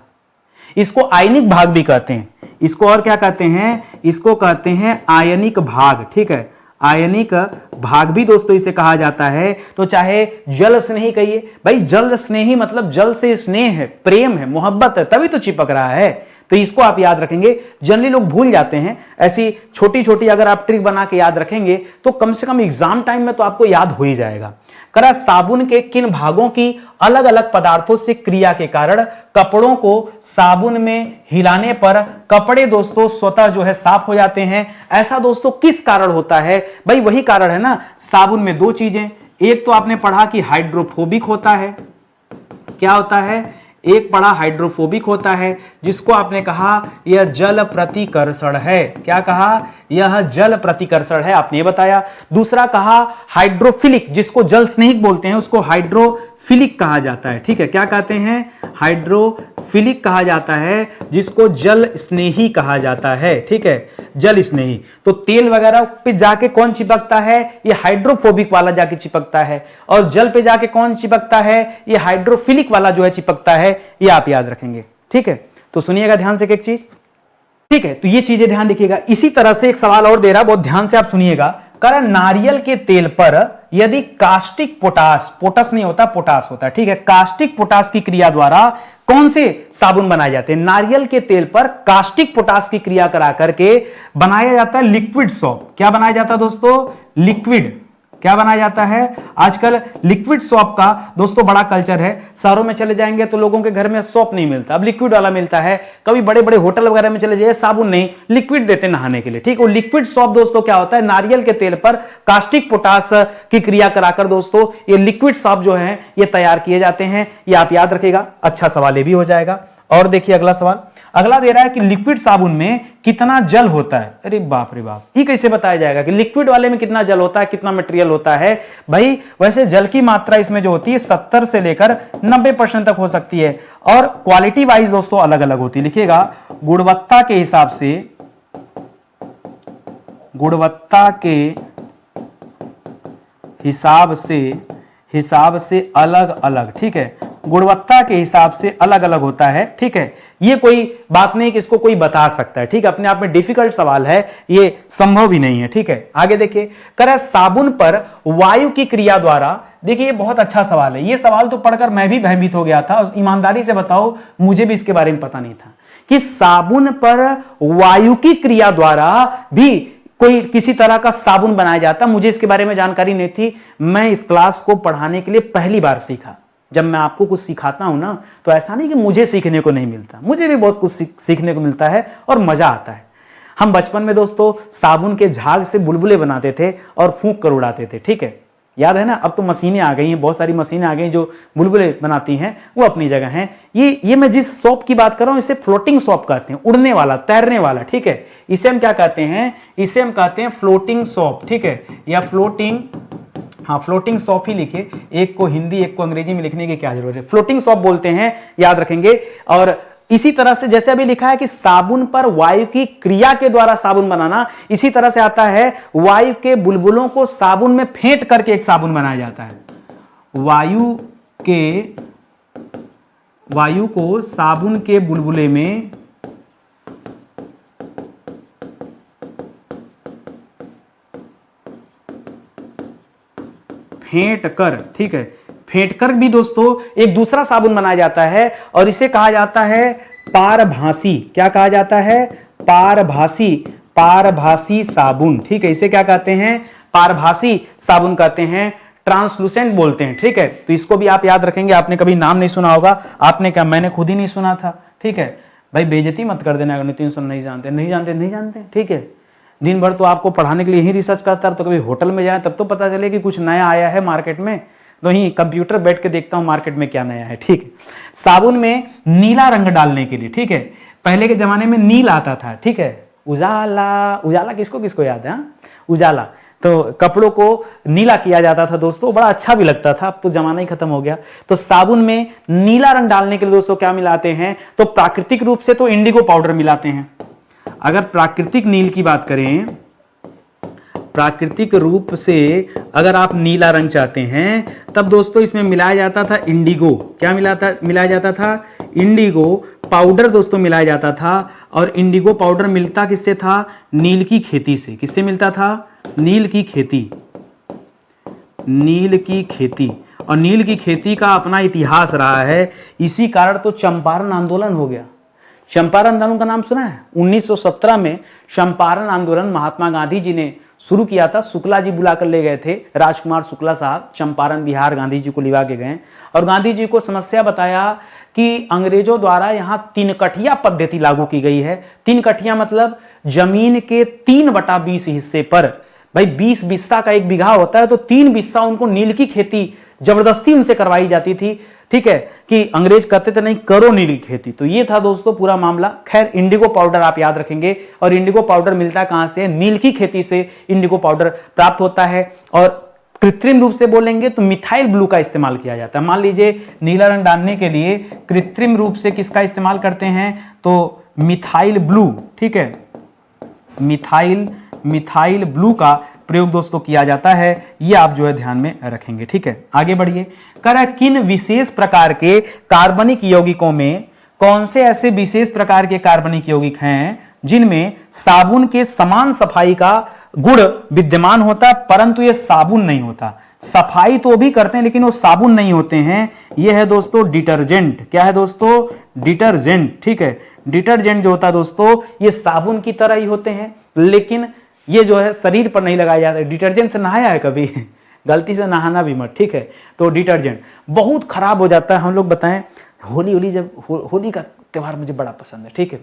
इसको आयनिक भाग भी कहते हैं। इसको और क्या कहते हैं? इसको कहते हैं आयनिक भाग। ठीक है, आयनिक भाग भी दोस्तों इसे कहा जाता है। तो चाहे जल स्नेही कहिए, भाई जल स्नेही मतलब जल से स्नेह है, प्रेम है, मोहब्बत है, तभी तो चिपक रहा है। तो इसको आप याद रखेंगे। जनरली लोग भूल जाते हैं, ऐसी छोटी छोटी अगर आप ट्रिक बना के याद रखेंगे तो कम से कम एग्जाम टाइम में तो आपको याद हो ही जाएगा। करा साबुन के किन भागों की अलग अलग पदार्थों से क्रिया के कारण कपड़ों को साबुन में हिलाने पर कपड़े दोस्तों स्वतः जो है साफ हो जाते हैं? ऐसा दोस्तों किस कारण होता है? भाई वही कारण है ना, साबुन में दो चीजें। एक तो आपने पढ़ा कि हाइड्रोफोबिक होता है। क्या होता है? एक पढ़ा हाइड्रोफोबिक होता है, जिसको आपने कहा यह जल प्रतिकर्षण है। क्या कहा? यह जल प्रतिकर्षण है, आपने बताया। दूसरा कहा हाइड्रोफिलिक, जिसको जल स्नेहिक बोलते हैं, उसको हाइड्रोफिलिक कहा जाता है। ठीक है, क्या कहते हैं? हाइड्रोफिलिक कहा जाता है, जिसको जल स्नेही कहा जाता है। ठीक है, जल स्नेही। तो तेल वगैरह पे जाके कौन चिपकता है? ये हाइड्रोफोबिक वाला जाके चिपकता है। और जल पे जाके कौन चिपकता है? ये हाइड्रोफिलिक वाला जो है चिपकता है। ये आप याद रखेंगे। ठीक है, तो सुनिएगा ध्यान से एक चीज। ठीक है, तो ये चीजें ध्यान रखिएगा। इसी तरह से एक सवाल और दे रहा, बहुत ध्यान से आप सुनिएगा। कारण नारियल के तेल पर यदि कास्टिक पोटास नहीं होता, पोटास होता है। ठीक है, कास्टिक पोटास की क्रिया द्वारा कौन से साबुन बनाए जाते हैं? नारियल के तेल पर कास्टिक पोटास की क्रिया करा करके बनाया जाता है लिक्विड सोप। क्या बनाया जाता है दोस्तों? लिक्विड। क्या बनाया जाता है? आजकल लिक्विड सोप का दोस्तों बड़ा कल्चर है। शहरों में चले जाएंगे तो लोगों के घर में सोप नहीं मिलता, अब लिक्विड वाला मिलता है। कभी बड़े बड़े होटल वगैरह में चले जाइए, साबुन नहीं, लिक्विड देते नहाने के लिए। ठीक है, वो लिक्विड सोप दोस्तों क्या होता है? नारियल के तेल पर कास्टिक पोटास की क्रिया कराकर दोस्तों ये लिक्विड सोप जो है ये तैयार किए जाते हैं। ये आप याद रखिएगा। अच्छा सवाल ये भी हो जाएगा। और देखिए अगला सवाल। अगला दे रहा है कि लिक्विड साबुन में कितना जल होता है? अरे बाप रे बाप, ये कैसे बताया जाएगा कि लिक्विड वाले में कितना जल होता है, कितना मटेरियल होता है? भाई वैसे जल की मात्रा इसमें जो होती है 70 से लेकर 90% तक हो सकती है, और क्वालिटी वाइज दोस्तों अलग अलग होती है। लिखिएगा, गुणवत्ता के हिसाब से अलग अलग। ठीक है, गुणवत्ता के हिसाब से अलग अलग होता है, ठीक है। ये कोई बात नहीं कि इसको कोई बता सकता है, ठीक है। अपने आप में डिफिकल्ट सवाल है, ये संभव भी नहीं है, ठीक है। आगे देखिए, कह रहा है साबुन पर वायु की क्रिया द्वारा, देखिए ये बहुत अच्छा सवाल है। ये सवाल तो पढ़कर मैं भी भयभीत हो गया था, और ईमानदारी से बताओ मुझे भी इसके बारे में पता नहीं था कि साबुन पर वायु की क्रिया द्वारा भी कोई किसी तरह का साबुन बनाया जाता। मुझे इसके बारे में जानकारी नहीं थी। मैं इस क्लास को पढ़ाने के लिए पहली बार सीखा। जब मैं आपको कुछ सिखाता हूं ना, तो ऐसा नहीं कि मुझे सीखने को नहीं मिलता, मुझे भी बहुत कुछ सीखने को मिलता है और मजा आता है। हम बचपन में दोस्तों साबुन के झाग से बुलबुले बनाते थे और फूंक कर उड़ाते थे, ठीक है, याद है ना। अब तो मशीनें आ गई हैं, बहुत सारी मशीनें आ गई जो बुलबुले बनाती हैं, वो अपनी जगह हैं। ये मैं जिस सोप की बात कर रहा हूं, इसे फ्लोटिंग सोप कहते हैं, उड़ने वाला, तैरने वाला, ठीक है। इसे हम क्या कहते हैं, इसे हम कहते हैं फ्लोटिंग सोप, ठीक है, या फ्लोटिंग, हाँ फ्लोटिंग सोप ही लिखे, एक को हिंदी एक को अंग्रेजी में लिखने की क्या जरूरत है, फ्लोटिंग सोप बोलते हैं, याद रखेंगे। और इसी तरह से जैसे अभी लिखा है कि साबुन पर वायु की क्रिया के द्वारा साबुन बनाना, इसी तरह से आता है वायु के बुलबुलों को साबुन में फेंट करके एक साबुन बनाया जाता है। वायु को साबुन के बुलबुले में फेंट कर, ठीक है, फेंट कर भी दोस्तों एक दूसरा साबुन बनाया जाता है, और इसे कहा जाता है पारभासी। क्या कहा जाता है, पारभासी, पारभासी साबुन, ठीक है। इसे क्या कहते हैं, पारभासी साबुन कहते हैं, ट्रांसलूसेंट बोलते हैं, ठीक है। तो इसको भी आप याद रखेंगे। आपने कभी नाम नहीं सुना होगा, आपने क्या, मैंने खुद ही नहीं सुना था, ठीक है भाई, बेइज्जती मत कर देना अगर नितिन सर नहीं जानते, नहीं जानते, नहीं जानते, ठीक है। दिन भर तो आपको पढ़ाने के लिए ही रिसर्च करता है, तो कभी होटल में जाए तब तो पता चले कि कुछ नया आया है मार्केट में, तो ही कंप्यूटर बैठ के देखता हूं मार्केट में क्या नया है, ठीक है। साबुन में नीला रंग डालने के लिए, ठीक है, पहले के जमाने में नील आता था, ठीक है, उजाला, उजाला किसको किसको याद है, उजाला, तो कपड़ों को नीला किया जाता था दोस्तों, बड़ा अच्छा भी लगता था। अब तो जमाना ही खत्म हो गया। तो साबुन में नीला रंग डालने के लिए दोस्तों क्या मिलाते हैं, तो प्राकृतिक रूप से तो इंडिगो पाउडर मिलाते हैं। अगर प्राकृतिक नील की बात करें, प्राकृतिक रूप से अगर आप नीला रंग चाहते हैं, तब दोस्तों इसमें मिलाया जाता था इंडिगो। क्या मिलाया जाता था, इंडिगो पाउडर दोस्तों मिलाया जाता था। और इंडिगो पाउडर मिलता किससे था, नील की खेती से। किससे मिलता था, नील की खेती, नील की खेती। और नील की खेती का अपना इतिहास रहा है, इसी कारण तो चंपारण आंदोलन हो गया। चंपारण आंदोलन का नाम सुना है, 1917 में चंपारण आंदोलन महात्मा गांधी जी ने शुरू किया था। शुक्ला जी बुलाकर ले गए थे, राजकुमार शुक्ला साहब चंपारण बिहार गांधी जी को लिवा के गए, और गांधी जी को समस्या बताया कि अंग्रेजों द्वारा यहाँ 3 कठिया पद्धति लागू की गई है। 3 कठिया मतलब जमीन के 3/20 हिस्से पर, भाई 20 बिस्सा का 1 बीघा होता है, तो 3 बिस्सा उनको नील की खेती जबरदस्ती उनसे करवाई जाती थी, ठीक है, कि अंग्रेज कहते थे नहीं करो नील की खेती। तो ये था दोस्तों पूरा मामला। खैर इंडिगो पाउडर आप याद रखेंगे, और इंडिगो पाउडर मिलता है कहां से, नील की खेती से इंडिगो पाउडर प्राप्त होता है। और कृत्रिम रूप से बोलेंगे तो मिथाइल ब्लू का इस्तेमाल किया जाता है। मान लीजिए नीला रंग डालने के लिए कृत्रिम रूप से किसका इस्तेमाल करते हैं, तो मिथाइल ब्लू, ठीक है, मिथाइल ब्लू का प्रयोग दोस्तों किया जाता है। ये आप जो है ध्यान में रखेंगे, ठीक है। आगे बढ़िए, कह किन विशेष प्रकार के कार्बनिक यौगिकों में, कौन से ऐसे विशेष प्रकार के कार्बनिक यौगिक हैं जिनमें साबुन के समान सफाई का गुण विद्यमान होता है, परंतु ये साबुन नहीं होता। सफाई तो भी करते हैं लेकिन वो साबुन नहीं होते हैं। ये है दोस्तों डिटर्जेंट। क्या है दोस्तों, डिटर्जेंट, ठीक है। डिटर्जेंट जो होता है दोस्तों, ये साबुन की तरह ही होते हैं, लेकिन ये जो है शरीर पर नहीं लगाया जाता है। डिटर्जेंट से नहाया है कभी, गलती से नहाना भी मत, ठीक है। तो डिटर्जेंट बहुत खराब हो जाता है। हम लोग बताएं, होली जब होली का त्यौहार मुझे बड़ा पसंद है, ठीक है,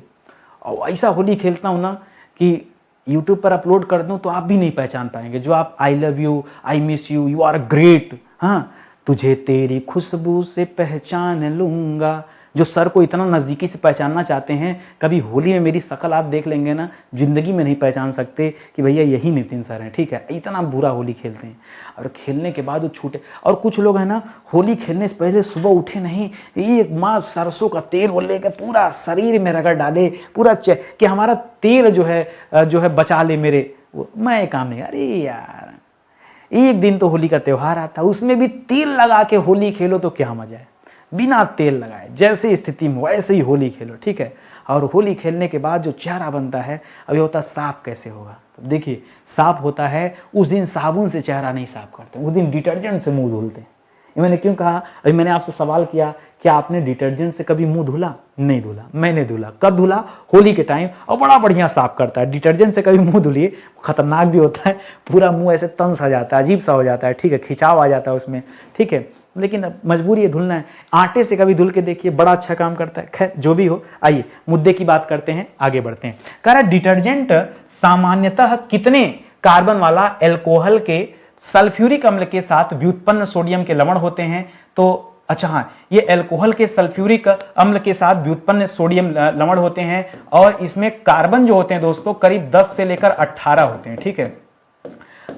और ऐसा होली खेलता हूं ना कि यूट्यूब पर अपलोड कर दूं तो आप भी नहीं पहचान पाएंगे। जो आप I love you, I miss you, you are great, हाँ, तुझे तेरी खुशबू से पहचान लूंगा, जो सर को इतना नज़दीकी से पहचानना चाहते हैं, कभी होली में मेरी शक्ल आप देख लेंगे ना, जिंदगी में नहीं पहचान सकते कि भैया यही नितिन सर हैं, ठीक है। इतना बुरा होली खेलते हैं, और खेलने के बाद वो छूटे। और कुछ लोग हैं ना, होली खेलने से पहले सुबह उठे नहीं, एक माँ सरसों का तेल वो लेकर पूरा शरीर में रगड़ डाले, पूरा कि हमारा तेल जो है बचा ले मेरे, मैं काम नहीं। अरे यार, एक दिन तो होली का त्यौहार आता, उसमें भी तेल लगा के होली खेलो तो क्या मजा है। बिना तेल लगाए, जैसे स्थिति में वैसे ही होली खेलो, ठीक है। और होली खेलने के बाद जो चेहरा बनता है, अभी होता साफ कैसे होगा, तो देखिए साफ होता है उस दिन साबुन से चेहरा नहीं साफ करते, उस दिन डिटर्जेंट से मुंह धुलते हैं। मैंने क्यों कहा, अभी मैंने आपसे सवाल किया क्या आपने डिटर्जेंट से कभी मुंह धुला? नहीं धुला। मैंने धुला। कब धुला? होली के टाइम, और बड़ा बढ़िया साफ करता है। डिटर्जेंट से कभी मुंह धुलिए, खतरनाक भी होता है, पूरा मुंह ऐसे तंग सा जाता है, अजीब सा हो जाता है, ठीक है, खिंचाव आ जाता है उसमें, ठीक है, लेकिन अब मजबूरी है, धुलना है। आटे से कभी धुल के देखिए, बड़ा अच्छा काम करता है। खैर जो भी हो, आइए मुद्दे की बात करते हैं, आगे बढ़ते हैं। कह रहा है डिटर्जेंट सामान्यतः कितने कार्बन वाला अल्कोहल के सल्फ्यूरिक अम्ल के साथ व्युत्पन्न सोडियम के लवण होते हैं? तो अच्छा हाँ, ये अल्कोहल के सल्फ्यूरिक अम्ल के साथ व्युत्पन्न सोडियम लवण होते हैं, और इसमें कार्बन जो होते हैं दोस्तों करीब 10 से लेकर 18 होते हैं, ठीक है।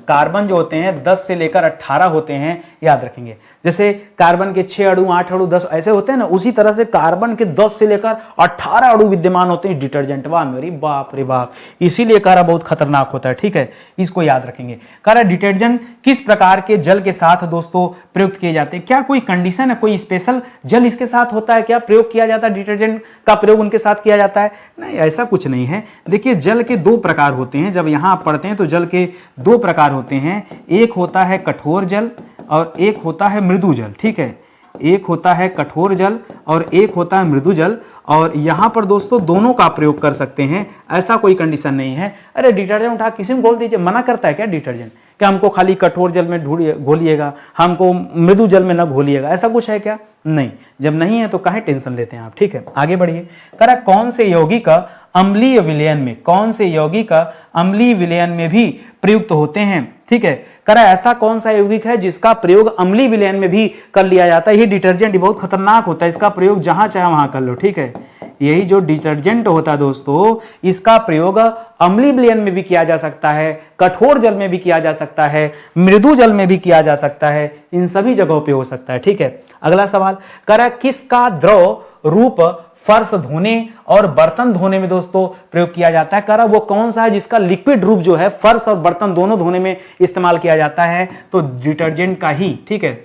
कार्बन जो होते हैं 10 से लेकर 18 होते हैं, याद रखेंगे। जैसे कार्बन के 6 अणु, 8 अणु, 10 ऐसे होते हैं ना, उसी तरह से कार्बन के 10 से लेकर 18 अणु विद्यमान होते हैं डिटर्जेंट। वाह मेरी बाप रे बाप, इसीलिए कह रहा बहुत खतरनाक होता है, ठीक है, इसको याद रखेंगे। कह रहा डिटर्जेंट किस प्रकार के जल के साथ दोस्तों प्रयुक्त किए जाते हैं? क्या कोई कंडीशन है, कोई स्पेशल जल इसके साथ होता है क्या प्रयोग किया जाता है? डिटर्जेंट का प्रयोग उनके साथ किया जाता है? नहीं, ऐसा कुछ नहीं है। देखिए जल के दो प्रकार होते हैं, जब यहां आप पढ़ते हैं तो जल के दो प्रकार होते हैं, एक होता है कठोर जल और एक होता है मृदु जल, ठीक है। एक होता है कठोर जल और एक होता है मृदु जल, और यहां पर दोस्तों दोनों का प्रयोग कर सकते हैं, ऐसा कोई कंडीशन नहीं है। अरे डिटर्जेंट उठा किसी में घोल दीजिए, मना करता है क्या डिटर्जेंट? क्या हमको खाली कठोर जल में घोलिएगा, हमको मृदु जल में न घोलिएगा, ऐसा कुछ है क्या? नहीं। जब नहीं है तो काहे टेंशन लेते हैं आप, ठीक है। आगे बढ़िए। कह रहा कौन से यौगिक अम्लीय विलयन में, कौन से यौगिक अम्लीय विलयन में भी प्रयुक्त होते हैं, ठीक है। कह रहा ऐसा कौन सा यौगिक है जिसका प्रयोग अम्लीय विलयन में भी कर लिया जाता है? ये डिटर्जेंट बहुत खतरनाक होता है, इसका प्रयोग जहां चाहे वहां कर लो, ठीक है। यही जो डिटर्जेंट होता है दोस्तों, इसका प्रयोग अम्लीय विलयन में भी किया जा सकता है, कठोर जल में भी किया जा सकता है, मृदु जल में भी किया जा सकता है, इन सभी जगहों पे हो सकता है, ठीक है। अगला सवाल कह रहा किसका द्रव रूप फर्श धोने और बर्तन धोने में दोस्तों प्रयोग किया जाता है? कह रहा वो कौन सा है जिसका लिक्विड रूप जो है फर्श और बर्तन दोनों धोने में इस्तेमाल किया जाता है? तो डिटर्जेंट का ही, ठीक है,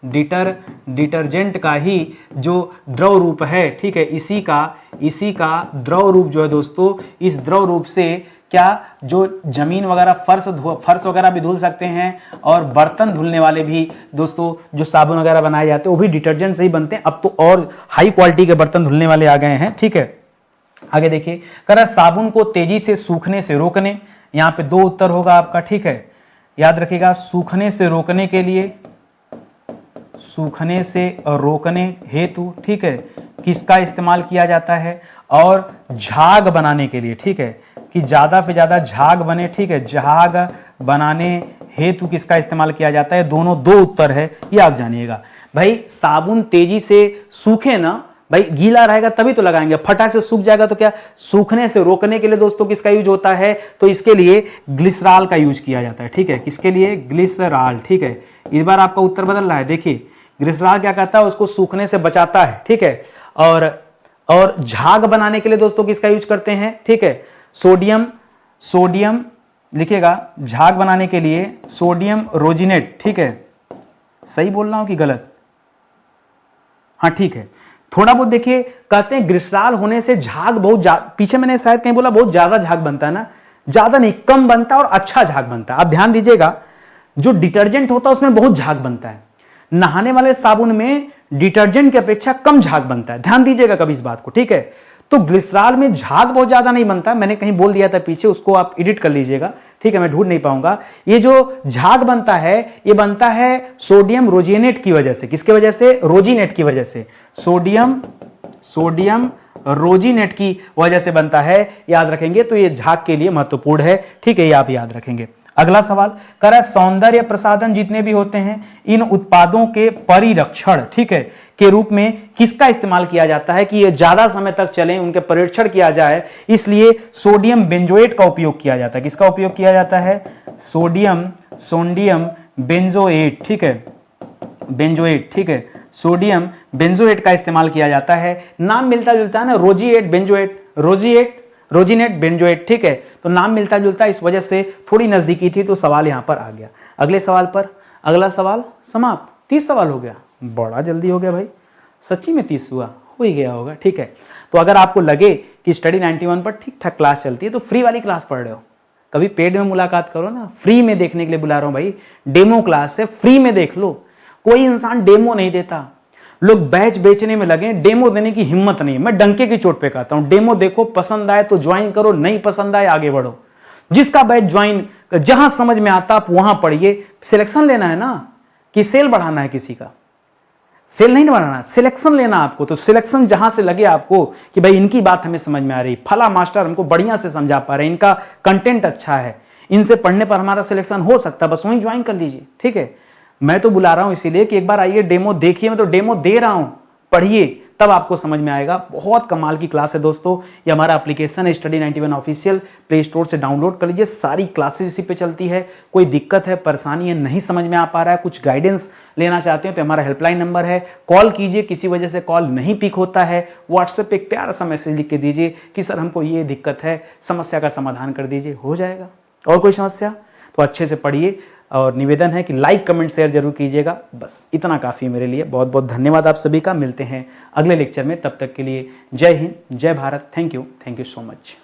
डिटर्जेंट का ही जो द्रव रूप है, ठीक है, इसी का द्रव रूप जो है दोस्तों, इस द्रव रूप से क्या जो जमीन वगैरह फर्श वगैरह भी धुल सकते हैं, और बर्तन धुलने वाले भी दोस्तों जो साबुन वगैरह बनाए जाते हैं वो भी डिटर्जेंट से ही बनते हैं। अब तो और हाई क्वालिटी के बर्तन धुलने वाले आ गए हैं, ठीक है। आगे देखिए, कह रहा साबुन को तेजी से सूखने से रोकने, यहां पे दो उत्तर होगा आपका, ठीक है, याद रखिएगा। सूखने से रोकने के लिए, सूखने से रोकने हेतु, ठीक है, किसका इस्तेमाल किया जाता है? और झाग बनाने के लिए, ठीक है, कि ज्यादा से ज्यादा झाग बने, ठीक है, झाग बनाने हेतु किसका इस्तेमाल किया जाता है? दोनों दो उत्तर है, ये आप जानिएगा। भाई साबुन तेजी से सूखे ना, भाई गीला रहेगा तभी तो लगाएंगे, फटाक से सूख जाएगा तो क्या? सूखने से रोकने के लिए दोस्तों किसका यूज होता है? तो इसके लिए ग्लिसरॉल का यूज किया जाता है, ठीक है। किसके लिए? ग्लिसरॉल, ठीक है। इस बार आपका उत्तर बदल रहा है, देखिए ग्लिसरॉल क्या करता है? उसको सूखने से बचाता है, ठीक है। और झाग बनाने के लिए दोस्तों किसका यूज करते हैं? ठीक है, सोडियम लिखिएगा, झाग बनाने के लिए सोडियम रोजिनेट, ठीक है। सही बोल रहा हूं कि गलत? हाँ ठीक है। थोड़ा बहुत देखिए, कहते हैं ग्लिसरॉल होने से झाग बहुत पीछे मैंने शायद कहीं बोला बहुत ज्यादा झाग बनता है ना, ज्यादा नहीं कम बनता है और अच्छा झाग बनता है। आप ध्यान दीजिएगा, जो डिटर्जेंट होता है उसमें बहुत झाग बनता है, नहाने वाले साबुन में डिटर्जेंट की अपेक्षा कम झाग बनता है, ध्यान दीजिएगा कभी इस बात को, ठीक है। तो ग्लिसरॉल में झाग बहुत ज्यादा नहीं बनता, मैंने कहीं बोल दिया था पीछे, उसको आप एडिट कर लीजिएगा, ठीक है, मैं ढूंढ नहीं पाऊंगा। ये जो झाग बनता है ये बनता है सोडियम रोजिनेट की वजह से। किसकी वजह से? रोजिनेट की वजह से, सोडियम रोजिनेट की वजह से बनता है, याद रखेंगे। तो ये झाग के लिए महत्वपूर्ण है, ठीक है, ये आप याद रखेंगे। अगला सवाल कह रहा है सौंदर्य प्रसाधन जितने भी होते हैं, इन उत्पादों के परिरक्षण, ठीक है, के रूप में किसका इस्तेमाल किया जाता है कि ये ज्यादा समय तक चलें, उनके परिरक्षण किया जाए, इसलिए सोडियम बेंजोएट का उपयोग किया जाता है। किसका उपयोग किया जाता है? सोडियम बेंजोएट, ठीक है, बेंजोएट, ठीक है, सोडियम बेंजोएट का इस्तेमाल किया जाता है। नाम मिलता जुलता है ना, रोजिएट बेंजोएट, रोजिनेट बेंजोएट, ठीक है, तो नाम मिलता जुलता, इस वजह से थोड़ी नजदीकी थी तो सवाल यहां पर आ गया। अगले सवाल पर, अगला सवाल समाप्त, 30 सवाल हो गया, बड़ा जल्दी हो गया भाई, सच्ची में 30 हुआ, हो ही गया होगा। ठीक है, तो अगर आपको लगे कि स्टडी 91 पर ठीक ठाक क्लास चलती है तो फ्री वाली क्लास पढ़ रहे हो, कभी पेड में मुलाकात करो ना, फ्री में देखने के लिए बुला रहा हूं भाई, डेमो क्लास है, फ्री में देख लो। कोई इंसान डेमो नहीं देता, लोग बैच बेचने में लगे, डेमो देने की हिम्मत नहीं। मैं डंके की चोट पे कहता हूं, डेमो देखो, पसंद आए तो ज्वाइन करो, नहीं पसंद आए आगे बढ़ो। जिसका बैच ज्वाइन, जहां समझ में आता आप वहां पढ़िए। सिलेक्शन लेना है ना, कि सेल बढ़ाना है किसी का? सेल नहीं बढ़ाना, सिलेक्शन लेना आपको। तो सिलेक्शन जहां से लगे आपको कि भाई इनकी बात हमें समझ में आ रही, फला मास्टर हमको बढ़िया से समझा पा रहे, इनका कंटेंट अच्छा है, इनसे पढ़ने पर हमारा सिलेक्शन हो सकता है, बस वहीं ज्वाइन कर लीजिए। ठीक है, मैं तो बुला रहा हूं इसीलिए कि एक बार आइए, डेमो देखिए। मैं तो डेमो दे रहा हूं, पढ़िए, तब आपको समझ में आएगा। बहुत कमाल की क्लास है दोस्तों। ये हमारा एप्लीकेशन है स्टडी 91 ऑफिशियल, प्ले स्टोर से डाउनलोड कर लीजिए। सारी क्लासेस इसी पे चलती है। कोई दिक्कत है, परेशानी है, नहीं समझ में आ पा रहा है, कुछ गाइडेंस लेना चाहते हो तो हमारा हेल्पलाइन नंबर है, कॉल कीजिए। किसी वजह से कॉल नहीं पिक होता है, व्हाट्सएप पे एक प्यारा सा मैसेज लिख के दीजिए कि सर हमको ये दिक्कत है, समस्या का समाधान कर दीजिए, हो जाएगा। और कोई समस्या तो अच्छे से पढ़िए, और निवेदन है कि लाइक कमेंट शेयर जरूर कीजिएगा। बस इतना काफ़ी मेरे लिए। बहुत बहुत धन्यवाद आप सभी का। मिलते हैं अगले लेक्चर में, तब तक के लिए जय हिंद, जय Bharat. Thank you so much.